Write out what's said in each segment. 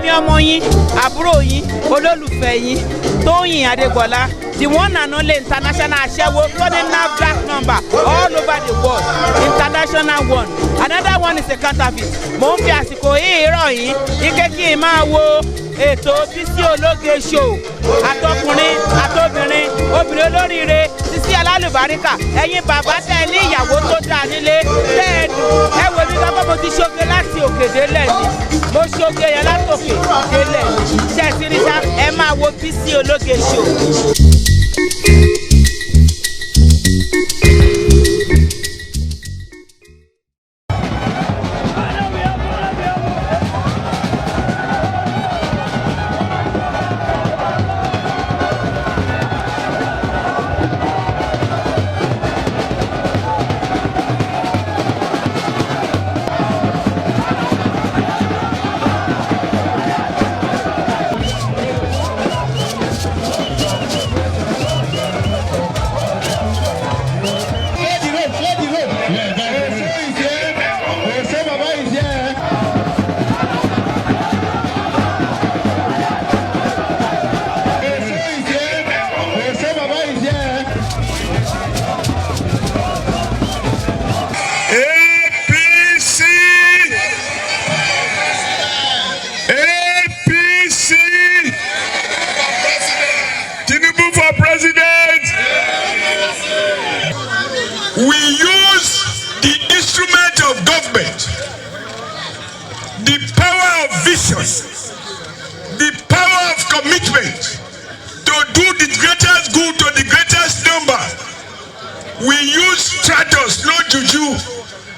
Èmi ọmọ yín, àbúrò yín, olólùfẹ́ yín, Tóyìn Adégbọlá, the one and only international aṣẹ́wó, running NAFDAC number all over the world, international one. Another one is a counterfeit. Mo ń fi àsìkò yìí rọ̀ yín, ike kí n máa wo ètò Bisi Ologe Show. Àtọkùnrin, àtobìnrin, obìnrin olóríire, Bisi alálùbáríkà, ẹ̀yin bàbá tẹ́ ní ìyàwó tó dáa nílé, tẹ́ ẹ wo mi lọ́kọ́ mo ti ṣoge láti òkè délẹ̀ ni. Mo ṣoge yẹn láti òkè délẹ̀ ni. Ṣé ẹ ti rí sá? Ẹ máa wo Bisi Ologe Show. We use the instrument of government, the power of vision, the power of commitment to do the greatest good to the greatest number. We use tractors, no juju,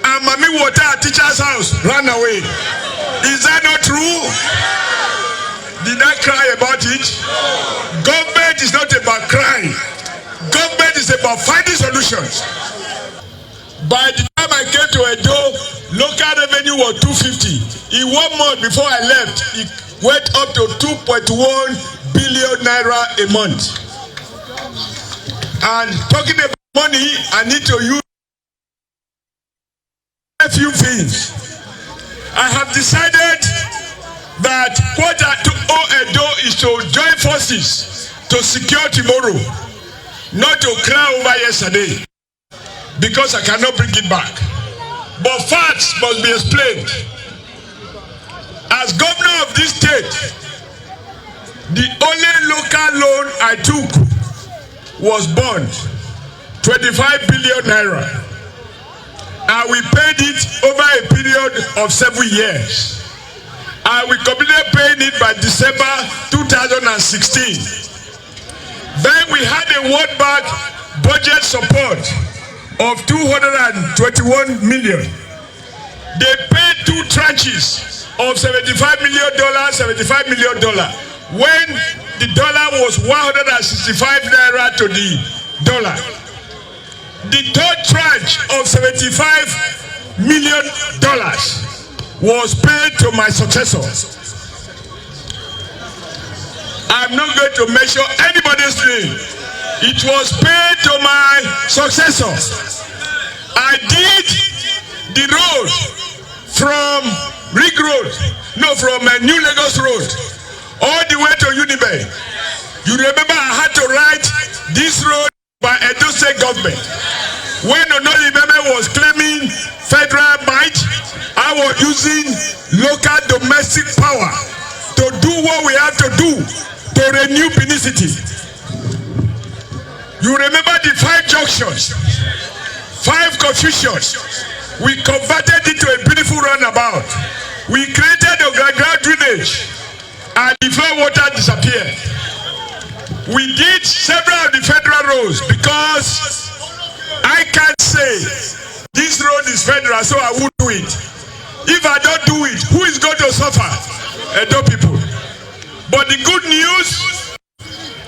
and Mami water at teacher's house ran away. Is that not true? Did I cry about it? Government is not about crying. Government is about finding solutions. By the time I came to Edo, local revenue was 250. In 1 month before I left, it went up to 2.1 billion naira a month. And talking about money, I need to use a few things. I have decided that what I owe Edo is to join forces to secure tomorrow, not to cry over yesterday, because I cannot bring it back. But facts must be explained. As governor of this state, the only local loan I took was borne, 25 billion naira. And we paid it over a period of 7 years. And we completed paying it by December 2016. Then we had a World Bank budget support of 221 million. They paid 2 tranches of $75 million, $75 million, when the dollar was 165 naira to the dollar. The third tranche of $75 million was paid to my successor. I'm not going to mention anybody's name. It was paid to my successor. I did the road from New Lagos Road, all the way to Unibe. You remember I had to write this road by Edo State government. When Onoli Meme was claiming federal might, I was using local domestic power to do what we have to do to renew Benin City. You remember the 5 junctions, 5 confusions. We converted it to a beautiful roundabout. We created a ground drainage, and the flow water disappeared. We did several of the federal roads because I can't say this road is federal, so I won't do it. If I don't do it, who is going to suffer? Edo people. But the good news,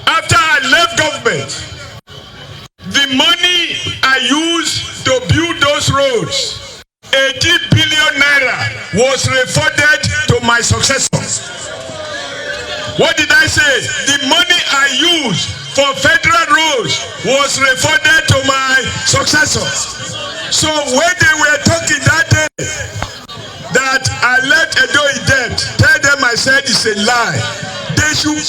after I left government, the money I used to build those roads, 80 billion naira, was refunded to my successor. What did I say? The money I used for federal roads was refunded to my successor. So when they were talking that day that I left Edo in debt, tell them I said it's is a lie. They should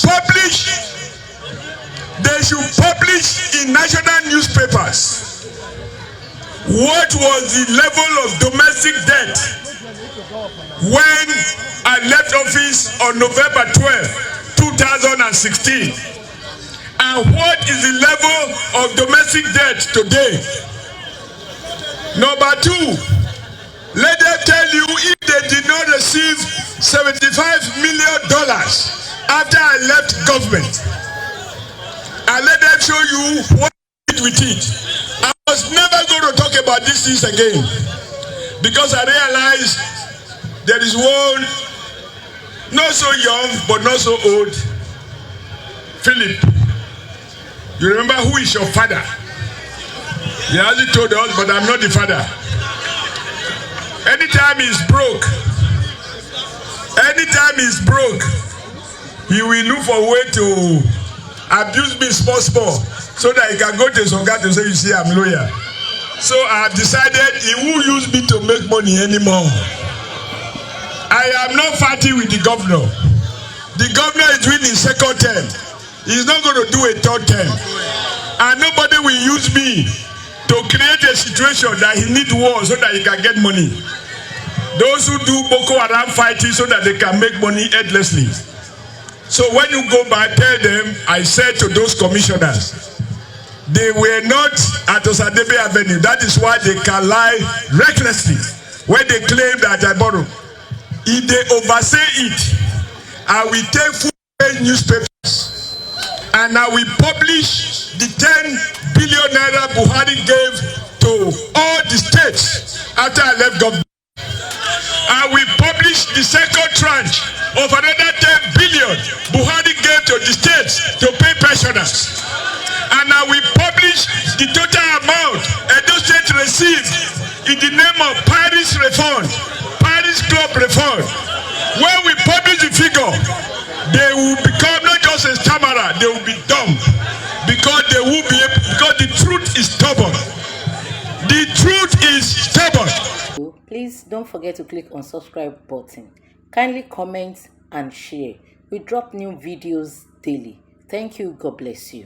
publish in national newspapers what was the level of domestic debt when I left office on November 12, 2016, and what is the level of domestic debt today. Number two, let them tell you if they did not receive $75 million after I left government, and let them show you what I did with it. I was never going to talk about these things again, because I realized there is one not so young but not so old, Philip. You remember who is your father? He hasn't told us, but I'm not the father. Anytime he's broke, he will look for a way to abuse me small, so that he can go to Songa to say, you see, I'm loyal. So I have decided he won't use me to make money anymore. I am not fighting with the governor. The governor is doing his second term. He's not going to do a third term. And nobody will use me to create a situation that he needs war so that he can get money. Those who do Boko Haram fighting so that they can make money endlessly. So when you go back, tell them, I said to those commissioners, they were not at Osadebe Avenue. That is why they can lie recklessly when they claim that I borrowed. If they oversay it, I will take full newspapers and I will publish the 10 billion naira Buhari gave to all the states after I left government. I will publish the second tranche of another 10 billion Buhari gave to the states to pay pensioners. And I will publish the total amount Edo State received in the name of Paris Refund, Paris Club Refund. When we publish the figure, they will become not just a stammerer, they will be dumb. Because they will be able, because the truth is stubborn. The truth is stubborn. Please don't forget to click on subscribe button. Kindly comment and share. We drop new videos daily. Thank you. God bless you.